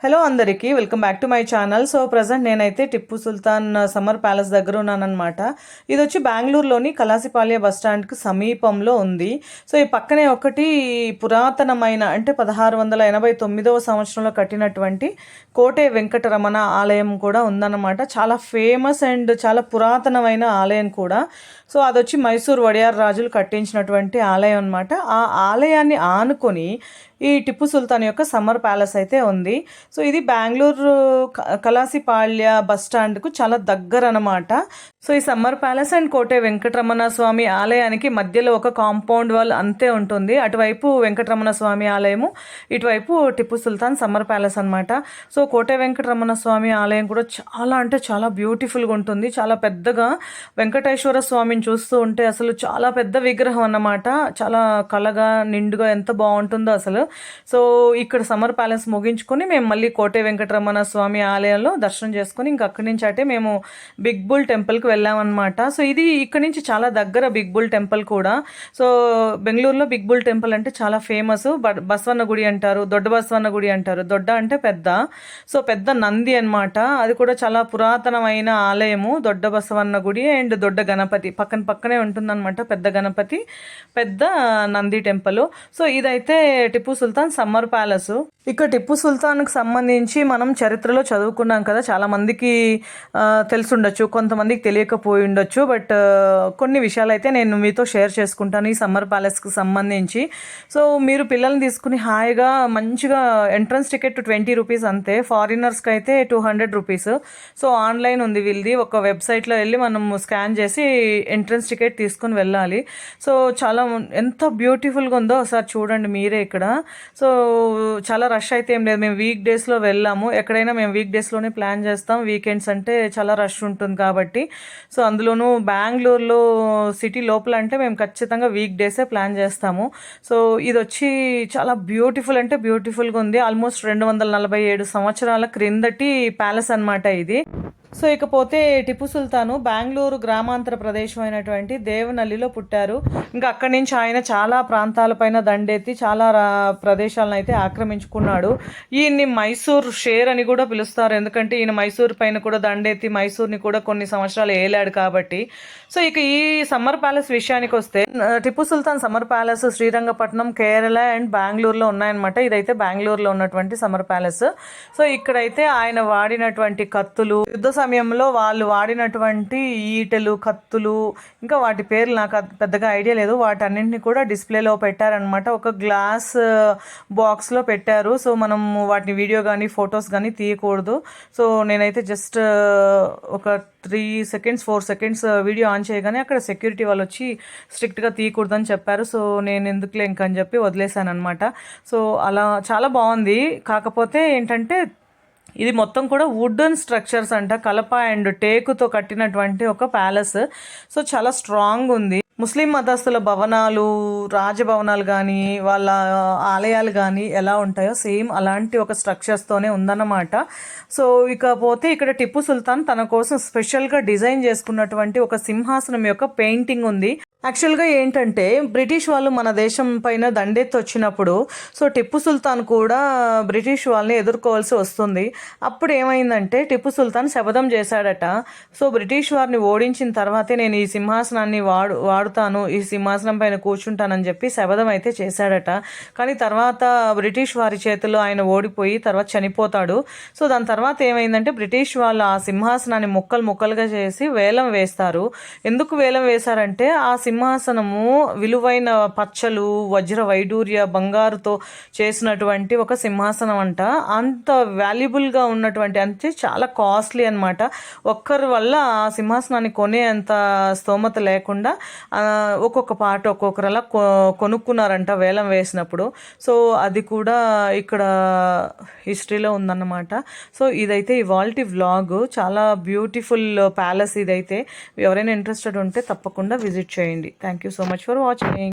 Hello అందరికీ welcome back to my channel. So present నేనైతే Tipu Sultan summer palace దగ్గర ఉన్నానన్నమాట. ఇది వచ్చి బెంగళూరులోని కలాసిపాళ్య బస్ స్టాండ్కి సమీపంలో ఉంది. సో ఈ పక్కనే ఒకటి పురాతనమైన అంటే 1689వ సంవత్సరంలో కట్టినటువంటి కోటే వెంకటరమణ ఆలయం కూడా ఉందన్నమాట. చాలా ఫేమస్ అండ్ చాలా పురాతనమైన ఆలయం కూడా. సో అదొచ్చి మైసూర్ వడియార్ రాజులు కట్టించినటువంటి ఆలయం అనమాట. ఆ ఆలయాన్ని ఆనుకొని ఈ టిప్పు సుల్తాన్ యొక్క సమ్మర్ ప్యాలెస్ అయితే ఉంది. సో ఇది బెంగళూరు కలాసిపాళ్య బస్ స్టాండ్కు చాలా దగ్గర అనమాట. సో ఈ సమ్మర్ ప్యాలెస్ అండ్ కోటే వెంకటరమణ స్వామి ఆలయానికి మధ్యలో ఒక కాంపౌండ్ వాల్ అంతే ఉంటుంది. అటువైపు వెంకటరమణ స్వామి ఆలయము, ఇటువైపు టిప్పు సుల్తాన్ సమ్మర్ ప్యాలెస్ అనమాట. సో కోటే వెంకటరమణ స్వామి ఆలయం కూడా చాలా అంటే చాలా బ్యూటిఫుల్గా ఉంటుంది. చాలా పెద్దగా వెంకటేశ్వర స్వామిని చూస్తూ ఉంటే అసలు చాలా పెద్ద విగ్రహం అన్నమాట. చాలా కళగా నిండుగా ఎంత బాగుంటుందో అసలు. సో ఇక్కడ సమ్మర్ ప్యాలెస్ ముగించుకొని మేము మళ్ళీ కోటే వెంకటరమణ స్వామి ఆలయంలో దర్శనం చేసుకొని ఇంక అక్కడి నుంచి అంటే మేము బిగ్ బుల్ టెంపుల్కి వెళ్ళామన్నమాట. సో ఇది ఇక్కడ నుంచి చాలా దగ్గర బిగ్ బుల్ టెంపుల్ కూడా. సో బెంగళూరులో బిగ్ బుల్ టెంపుల్ అంటే చాలా ఫేమస్. బసవన్న గుడి అంటారు, దొడ్డ బసవన్న గుడి అంటారు. దొడ్డ అంటే పెద్ద, సో పెద్ద నంది అనమాట. అది కూడా చాలా పురాతనమైన ఆలయము. దొడ్డ బసవన్న గుడి అండ్ దొడ్డ గణపతి పక్కనే ఉంటుందన్నమాట. పెద్ద గణపతి, పెద్ద నంది టెంపుల్. సో ఇదైతే టిప్పు సుల్తాన్ సమ్మర్ ప్యాలెస్. ఇక టిప్పు సుల్తాన్కి సంబంధించి మనం చరిత్రలో చదువుకున్నాం కదా, చాలా మందికి తెలుసుండొచ్చు, కొంతమందికి తెలియకపోయి ఉండొచ్చు. బట్ కొన్ని విషయాలు అయితే నేను మీతో షేర్ చేసుకుంటాను ఈ సమ్మర్ ప్యాలెస్కి సంబంధించి. సో మీరు పిల్లల్ని తీసుకుని హాయిగా మంచిగా ఎంట్రన్స్ టికెట్ 20 రూపీస్ అంతే, ఫారినర్స్కి అయితే 200 రూపీస్. సో ఆన్లైన్ ఉంది వీళ్ళది, ఒక వెబ్సైట్లో వెళ్ళి మనం స్కాన్ చేసి ఎంట్రన్స్ టికెట్ తీసుకుని వెళ్ళాలి. సో చాలా ఎంత బ్యూటిఫుల్గా ఉందో ఒకసారి చూడండి మీరే ఇక్కడ. సో చాలా రష్ అయితే ఏం లేదు. మేము వీక్ డేస్లో వెళ్ళాము. ఎక్కడైనా మేము వీక్ డేస్లోనే ప్లాన్ చేస్తాం, వీకెండ్స్ అంటే చాలా రష్ ఉంటుంది కాబట్టి. సో అందులోనూ బెంగళూరులో సిటీ లోపల అంటే మేము ఖచ్చితంగా వీక్ డేసే ప్లాన్ చేస్తాము. సో ఇది వచ్చి చాలా బ్యూటిఫుల్ అంటే బ్యూటిఫుల్గా ఉంది. ఆల్మోస్ట్ 247 సంవత్సరాల క్రిందటి ప్యాలెస్ అనమాట ఇది. సో ఇకపోతే టిప్పు సుల్తాను బెంగళూరు గ్రామాంతర ప్రదేశం అయినటువంటి దేవనల్లిలో పుట్టారు. ఇంకా అక్కడి నుంచి ఆయన చాలా ప్రాంతాలపైన దండెత్తి చాలా ప్రదేశాలను అయితే ఆక్రమించుకున్నాడు. ఈయన్ని మైసూర్ షేర్ అని కూడా పిలుస్తారు, ఎందుకంటే ఈయన మైసూర్ పైన కూడా దండెత్తి మైసూర్ని కూడా కొన్ని సంవత్సరాలు ఏలాడు కాబట్టి. సో ఇక ఈ సమ్మర్ ప్యాలెస్ విషయానికి వస్తే Tipu Sultan summer palace Srirangapatnam, Kerala and బెంగళూరులో ఉన్నాయన్నమాట. ఇదైతే బెంగళూరులో ఉన్నటువంటి సమ్మర్ ప్యాలెస్. సో ఇక్కడైతే ఆయన వాడినటువంటి కత్తులు, యుద్ధ సమయంలో వాళ్ళు వాడినటువంటి ఈటెలు, కత్తులు, ఇంకా వాటి పేర్లు నాకు పెద్దగా ఐడియా లేదు, వాటన్నింటినీ కూడా డిస్ప్లేలో పెట్టారనమాట. ఒక గ్లాస్ బాక్స్లో పెట్టారు. సో మనం వాటిని వీడియో కానీ ఫొటోస్ కానీ తీయకూడదు. సో నేనైతే జస్ట్ ఒక 3 సెకండ్స్ 4 సెకండ్స్ వీడియో ఆన్ చేయగానే అక్కడ సెక్యూరిటీ వాళ్ళు వచ్చి స్ట్రిక్ట్గా తీయకూడదని చెప్పారు. సో నేను ఎందుకులే ఇంకని చెప్పి వదిలేశాను అనమాట. సో అలా చాలా బాగుంది. కాకపోతే ఏంటంటే ఇది మొత్తం కూడా వుడెన్ స్ట్రక్చర్స్ అంట, కలప అండ్ టేకుతో కట్టినటువంటి ఒక ప్యాలెస్. సో చాలా స్ట్రాంగ్ ఉంది. ముస్లిం మతస్థుల భవనాలు, రాజభవనాలు కానీ వాళ్ళ ఆలయాలు కానీ ఎలా ఉంటాయో సేమ్ అలాంటి ఒక స్ట్రక్చర్స్తోనే ఉందన్నమాట. సో ఇకపోతే ఇక్కడ టిప్పు సుల్తాన్ తన కోసం స్పెషల్గా డిజైన్ చేసుకున్నటువంటి ఒక సింహాసనం యొక్క పెయింటింగ్ ఉంది. యాక్చువల్గా ఏంటంటే బ్రిటిష్ వాళ్ళు మన దేశం పైన దండెత్తి వచ్చినప్పుడు సో టిప్పు సుల్తాన్ కూడా బ్రిటిష్ వాళ్ళని ఎదుర్కోవాల్సి వస్తుంది. అప్పుడు ఏమైందంటే టిప్పు సుల్తాన్ శపథం చేశాడట. సో బ్రిటిష్ వారిని ఓడించిన తర్వాతే నేను ఈ సింహాసనాన్ని వాడుతాను, ఈ సింహాసనం పైన కూర్చుంటానని చెప్పి శపథం అయితే చేశాడట. కానీ తర్వాత బ్రిటిష్ వారి చేతిలో ఆయన ఓడిపోయి తర్వాత చనిపోతాడు. సో దాని తర్వాత ఏమైందంటే బ్రిటిష్ వాళ్ళు ఆ సింహాసనాన్ని ముక్కలుగా చేసి వేలం వేస్తారు. ఎందుకు వేలం వేశారంటే ఆ సింహాసనము విలువైన పచ్చలు, వజ్ర వైడూర్య, బంగారుతో చేసినటువంటి ఒక సింహాసనం అంట. అంత వాల్యుబుల్గా ఉన్నటువంటి, అంటే చాలా కాస్ట్లీ అనమాట. ఒక్కరి వల్ల ఆ సింహాసనాన్ని కొనే అంత స్తోమత లేకుండా ఒక్కొక్క పార్ట్ ఒక్కొక్కరు అలా కొనుక్కున్నారంట వేలం వేసినప్పుడు. సో అది కూడా ఇక్కడ హిస్టరీలో ఉందన్నమాట. సో ఇదైతే ఇవాల్టి వ్లాగ్. చాలా బ్యూటిఫుల్ ప్యాలెస్ ఇదైతే. ఎవరైనా ఇంట్రెస్టెడ్ ఉంటే తప్పకుండా విజిట్ చేయండి. Thank you so much for watching.